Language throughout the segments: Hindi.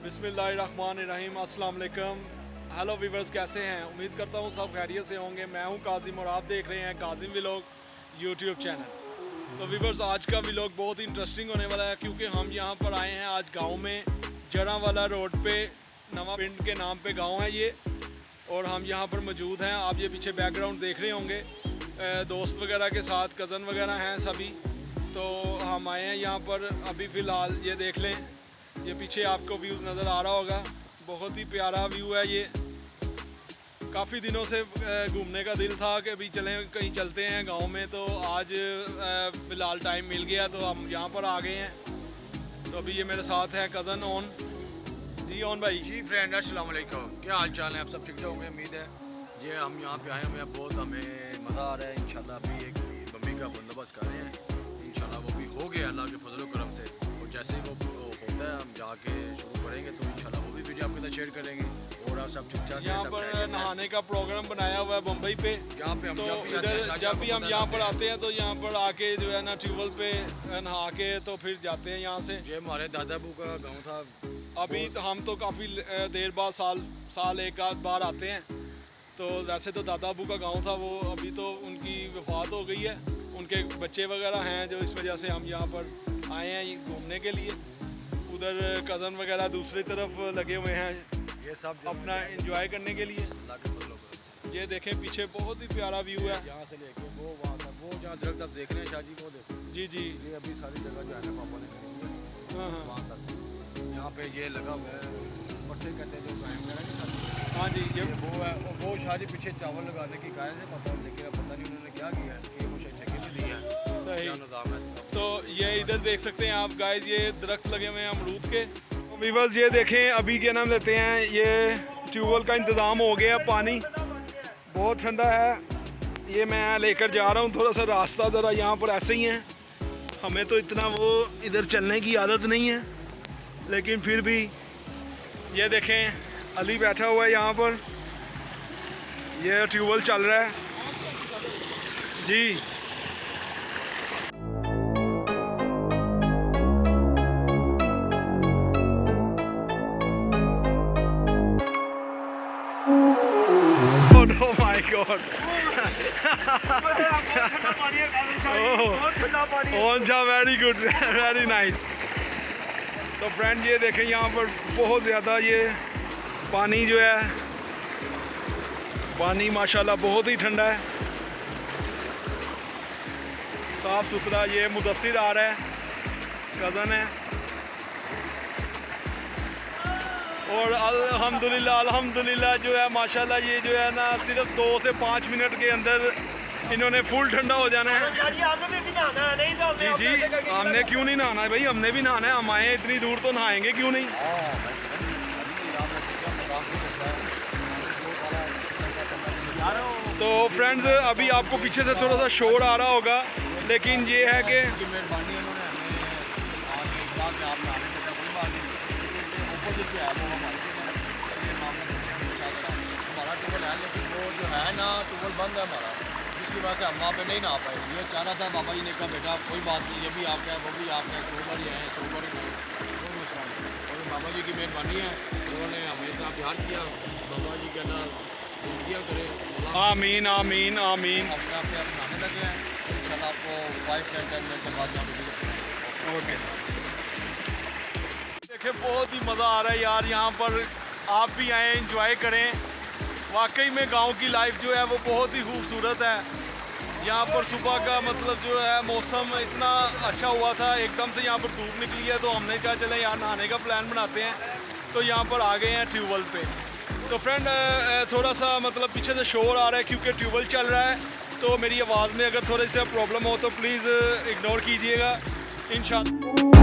बिस्मिल्लाहिर्रहमानिर्रहीम, अस्सलाम वालेकुम। हेलो वीवर्स, कैसे हैं? उम्मीद करता हूँ सब खैरियत से होंगे। मैं हूँ काजिम और आप देख रहे हैं काजिम व्लॉग यूट्यूब चैनल। तो वीवर्स, आज का व्लॉग बहुत ही इंटरेस्टिंग होने वाला है क्योंकि हम यहाँ पर आए हैं आज गांव में। जरावाला रोड पे नवा पिंड के नाम पे गांव है ये, और हम यहाँ पर मौजूद हैं। आप ये पीछे बैकग्राउंड देख रहे होंगे, दोस्त वगैरह के साथ कज़न वगैरह हैं सभी। तो हम आए हैं यहाँ पर अभी फ़िलहाल। ये देख लें, ये पीछे आपको व्यू नज़र आ रहा होगा, बहुत ही प्यारा व्यू है ये। काफ़ी दिनों से घूमने का दिल था कि अभी चलें कहीं चलते हैं गांव में, तो आज फ़िलहाल टाइम मिल गया तो हम यहाँ पर आ गए हैं। तो अभी ये मेरे साथ हैं कज़न ओन जी। ओन भाई जी फ्रेंड, अस्सलाम वालेकुम। क्या हाल चाल है? आप सब ठीक ठाक होंगे उम्मीद है। ये हम यहाँ पे आए हमें बहुत हमें मज़ा आ रहा है। इंशाल्लाह अभी एक मम्मी का बंदोबस्त कर रहे हैं, इंशाल्लाह वो भी हो गया अल्लाह के फजल करम से। और जैसे ही वो होता है हम जाके शुरू करेंगे तो इंशाल्लाह वो भी वीडियो आपके साथ शेयर करेंगे। और आप सब ठीक ठाक यहाँ पर नहाने का प्रोग्राम बनाया हुआ है मुंबई पे, जहाँ पे हम तो इधर जब भी हम यहाँ पर आते हैं तो यहाँ पर आके जो है ना ट्यूबवेल पे नहा के तो फिर जाते हैं यहाँ से। ये हमारे दादा बू का गाँव था। अभी तो हम तो काफ़ी देर बाद साल एक आध बार आते हैं। तो वैसे तो दादा अबू का गांव था वो, अभी तो उनकी वफात हो गई है। उनके बच्चे वगैरह हैं, जो इस वजह से हम यहाँ पर आए हैं घूमने के लिए। उधर कज़न वगैरह दूसरी तरफ लगे हुए हैं ये सब अपना एंजॉय करने के लिए। अल्लाह के फजल करम। ये देखें पीछे बहुत ही प्यारा व्यू है। यहाँ से लेके वो वहाँ तक, वो जहाँ दरख्त आप देख रहे हैं शाहजी को देखो। जी जी, ये अभी सारी जगह जो है ना पापा ने खरीदी है हाँ हाँ वहाँ तक। यहाँ पे ये लगा हुआ है पट्टे कट्टे जो गाय वगैरह नहीं खाती। हाँ जी, ये वो है, और वो शादी पीछे चावल लगाने की गाय है पापा, लेकिन अब पता नहीं उन्होंने क्या किया है कि वो ठेके पे दी है। सही। क्या निज़ाम है? तो ये इधर देख सकते हैं आप गाइस, ये दरख्त लगे हुए हैं अमरूद के। तो वीवर्स ये देखें, अभी क्या नाम लेते हैं, ये ट्यूबवेल का इंतज़ाम हो गया, पानी बहुत ठंडा है। ये मैं लेकर जा रहा हूँ, थोड़ा सा रास्ता ज़रा यहाँ पर ऐसे ही है। हमें तो इतना वो इधर चलने की आदत नहीं है, लेकिन फिर भी ये देखें अली बैठा हुआ है यहाँ पर। ये ट्यूबवेल चल रहा है जी। Oh my God! Very good, very nice. तो फ्रेंड ये देखें यहाँ पर बहुत ज़्यादा ये पानी जो है, पानी माशाल्लाह बहुत ही ठंडा है, साफ़ सुथरा। ये मुदस्सिर आ रहा है, कज़न है। और अल्हम्दुलिल्लाह जो है माशाल्लाह, ये जो है ना सिर्फ 2 से 5 मिनट के अंदर इन्होंने फुल ठंडा हो जाना है। जी जी, हमने क्यों नहीं नहाना है भाई, हमने भी नहाना है। हम आए इतनी दूर तो नहाएंगे क्यों नहीं। तो फ्रेंड्स अभी आपको पीछे से थोड़ा सा शोर आ रहा होगा, लेकिन ये है कि मेहरबानी उन्होंने हमें हमारा टूबल है, लेकिन वो जो है ना टूबल बंद है हमारा, जिसकी वजह से हम वहाँ पे नहीं नहा पाए। ये चाह रहा था, बाबा जी ने कहा बेटा कोई बात नहीं, ये भी आपका है वो भी आपका है, 2 बार ही आए 100 बार ही नहीं, कोई मसला नहीं। और बाबा जी की मेहरबानी है, उन्होंने हमें इतना प्यार किया। बाबा जी कहना किया करे। आमीन आमीन आमीन। अपने आप बनाने लगे हैं, इंशाल्लाह आपको 5-10 मिनट के बाद यहाँ ओके। देखिए बहुत ही मज़ा आ रहा है यार, यहाँ पर आप भी आएँ एंजॉय करें। वाकई में गांव की लाइफ जो है वो बहुत ही खूबसूरत है। यहाँ पर सुबह का मतलब जो है मौसम इतना अच्छा हुआ था, एकदम से यहाँ पर धूप निकली है, तो हमने कहा चले यहाँ नहाने का प्लान बनाते हैं। तो यहाँ पर आ गए हैं ट्यूबवेल पे। तो फ्रेंड थोड़ा सा मतलब पीछे से शोर आ रहा है क्योंकि ट्यूबवेल चल रहा है, तो मेरी आवाज़ में अगर थोड़ी सी प्रॉब्लम हो तो प्लीज़ इग्नोर कीजिएगा इंशाल्लाह।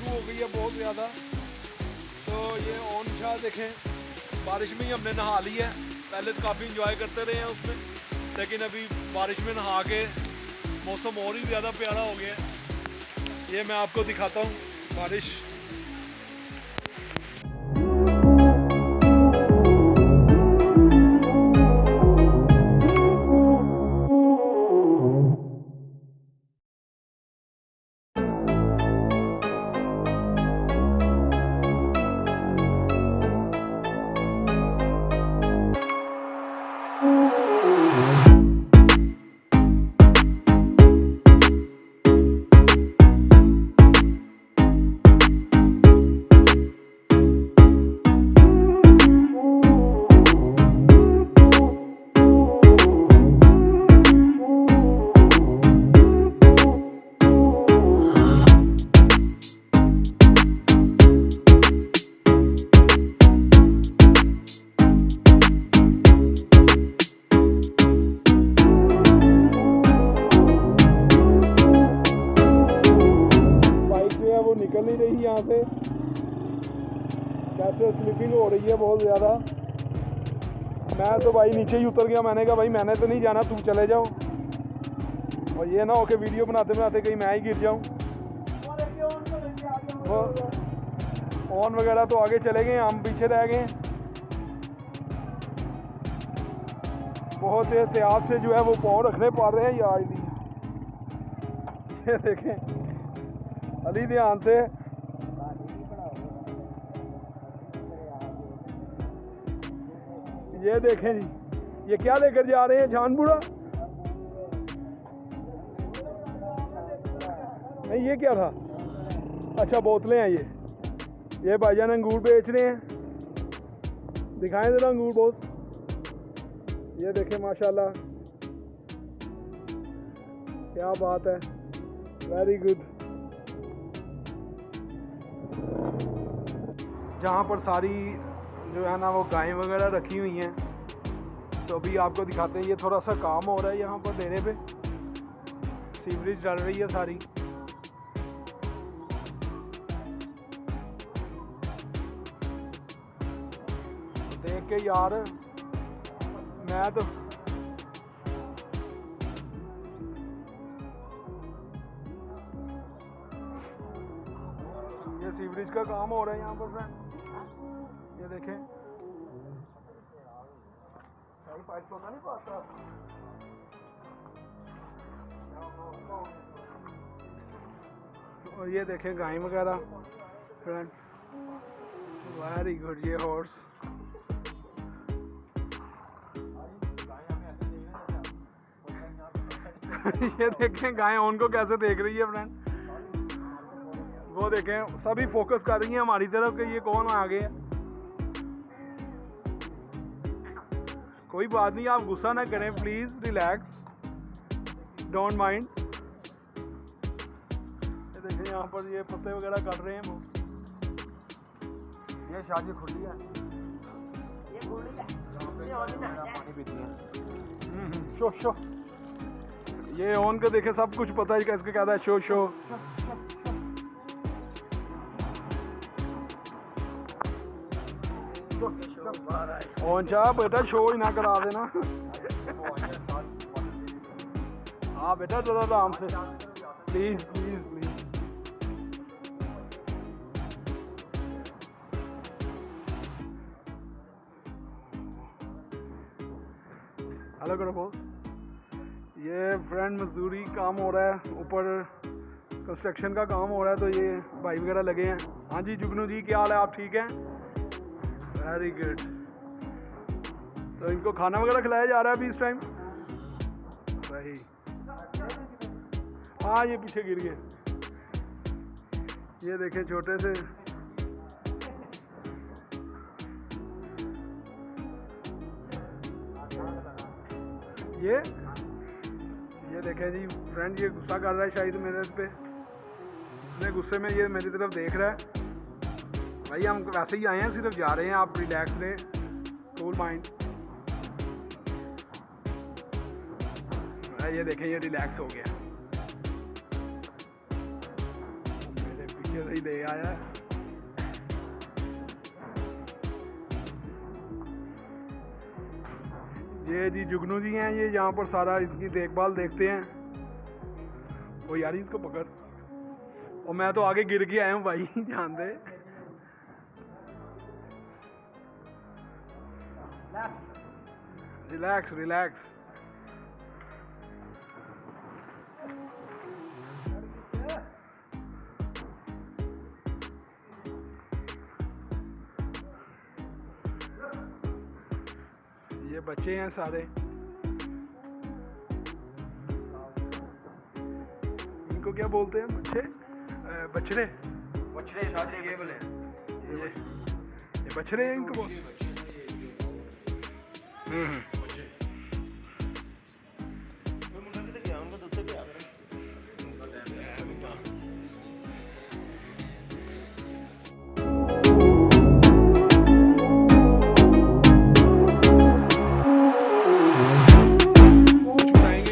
शुरू हो गई है बहुत ज़्यादा। तो ये ओन शाह देखें, बारिश में ही हमने नहा ली है। पहले तो काफ़ी इंजॉय करते रहे हैं उसमें, लेकिन अभी बारिश में नहा के मौसम और ही ज़्यादा प्यारा हो गया है। ये मैं आपको दिखाता हूँ बारिश। निकल नहीं रही यहाँ से, कैसे स्लिपिंग हो रही है बहुत ज़्यादा। मैं तो भाई नीचे ही उतर गया। मैंने कहा भाई मैंने तो नहीं जाना, तुम चले जाओ, और ये ना हो कि वीडियो बनाते बनाते कहीं मैं ही गिर जाऊँ। ऑन वगैरह तो आगे चले गए, हम पीछे रह गए। बहुत एहतियात से जो है वो पाँव रखने पड़ रहे हैं यार। ये देखें अली, ध्यान से। ये देखें जी, ये क्या लेकर जा रहे हैं? झानपुरा? नहीं, ये क्या था? अच्छा, बोतलें हैं ये भाईजान अंगूर बेच रहे हैं। दिखाएं जरा अंगूर बहुत। ये देखें माशाल्लाह, क्या बात है, वेरी गुड। जहाँ पर सारी जो है ना वो गायें वगैरह रखी हुई हैं, तो अभी आपको दिखाते हैं। ये थोड़ा सा काम हो रहा है यहाँ पर डेरे पे, सीवरेज डल रही है सारी। देख के यार मैं तो ये सीवरेज का काम हो रहा है यहाँ पर फ्रेंड। ये देखें, सही पाइप तो नहीं पाता। और ये देखें गाय वगैरह फ्रेंड, वेरी गुड। ये हॉर्स, ये देखें गाय उनको कैसे देख रही है फ्रेंड। वो देखें, सभी फोकस कर रही हैं हमारी तरफ कि ये कौन आ गया। कोई बात नहीं, आप गुस्सा ना करें प्लीज, रिलैक्स, डोंट माइंड। ये देखें यहाँ पर ये पत्ते वगैरह काट रहे हैं वो। ये शादी खुली है, ये खुली है, पानी पीती है। शो शो, ये ऑन के देखे सब कुछ पता है कैसे कहता है शो शो। ऑन चाह बेटा, शो ही ना करा देना। हाँ बेटा, जरा आराम से प्लीज प्लीज प्लीज। हेलो करो बॉस। ये फ्रेंड मजदूरी काम हो रहा है, ऊपर कंस्ट्रक्शन का काम हो रहा है, तो ये भाई वगैरह लगे हैं। हाँ जी जुगनू जी, क्या हाल है, आप ठीक हैं? Very good. तो इनको खाना वगैरह खिलाया जा रहा है अभी इस टाइम? सही। हाँ ये पीछे गिर गए। ये देखें छोटे से, ये देखें जी फ्रेंड, ये गुस्सा कर रहा है शायद मेरे पे। इतने गुस्से में ये मेरी तरफ देख रहा है। भाई हम वैसे ही आए हैं, सिर्फ जा रहे हैं, आप रिलैक्स रहें, कूल माइंड। ये देखें, ये रिलैक्स हो गया। मेरे पीछे से भाई ले आया है। ये जी जुगनू जी हैं, ये यहाँ पर सारा इसकी देखभाल देखते हैं। ओ यार इसको पकड़, और मैं तो आगे गिर के आया हूँ भाई, ध्यान दे। Relax relax. ये बच्चे हैं सारे, इनको क्या बोलते हैं? बच्चे, बछड़े, बछड़े शादी के बोले, ये बछड़े हैं इनको बोलते।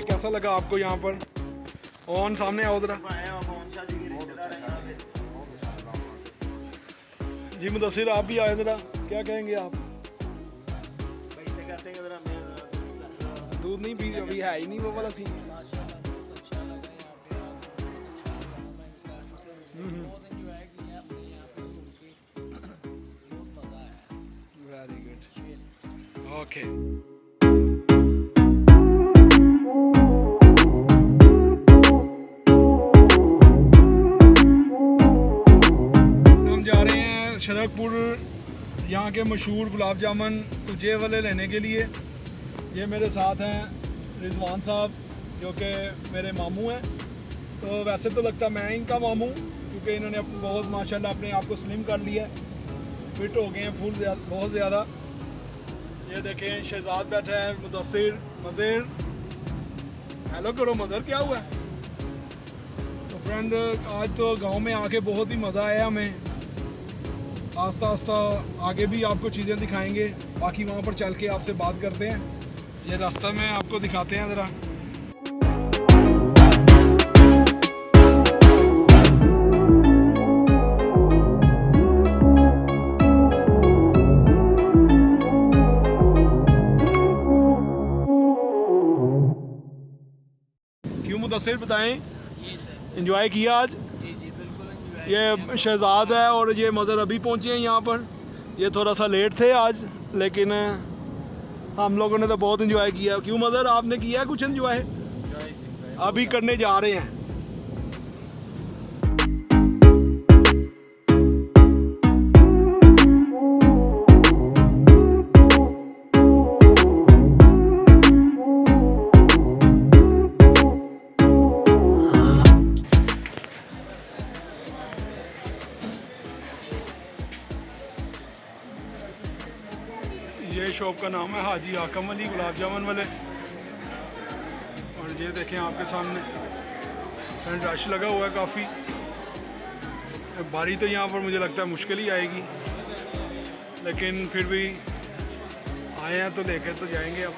कैसा लगा आपको यहाँ पर? ऑन सामने आओ जरा जी। मुदस्सिर आप भी आए जरा, क्या कहेंगे आप? दूध नहीं पी, अभी है ही नहीं वो वाला सीन। Very good, okay. शरकपुर यहाँ के मशहूर गुलाब जामुन कुलचे वाले लेने के लिए। ये मेरे साथ हैं रिजवान साहब, जो कि मेरे मामू हैं। तो वैसे तो लगता मैं इनका मामू, क्योंकि इन्होंने बहुत माशाल्लाह अपने आप को स्लिम कर लिया है, फिट हो गए हैं फुल बहुत ज़्यादा। ये देखें शहजाद बैठे हैं, मुदस्सिर, मज़ेर, हेलो करो मज़र, क्या हुआ? तो फ्रेंड आज तो गाँव में आके बहुत ही मज़ा आया हमें। आस्ता आस्ता आगे भी आपको चीज़ें दिखाएंगे, बाकी वहाँ पर चल के आपसे बात करते हैं। ये रास्ता में आपको दिखाते हैं ज़रा। क्यों मुदस्सिर बताएं, एंजॉय किया आज? ये शहजाद है और ये मज़र अभी पहुँचे हैं यहाँ पर। ये थोड़ा सा लेट थे आज, लेकिन हम लोगों ने तो बहुत एंजॉय किया। क्यों मज़र, आपने किया है कुछ एंजॉय? अभी करने जा रहे हैं। ये शॉप का नाम है हाजी आकम अली गुलाब जामुन वाले। और ये देखें आपके सामने रश लगा हुआ है काफ़ी। बारी तो यहाँ पर मुझे लगता है मुश्किल ही आएगी, लेकिन फिर भी आए हैं तो लेकर तो जाएंगे अब।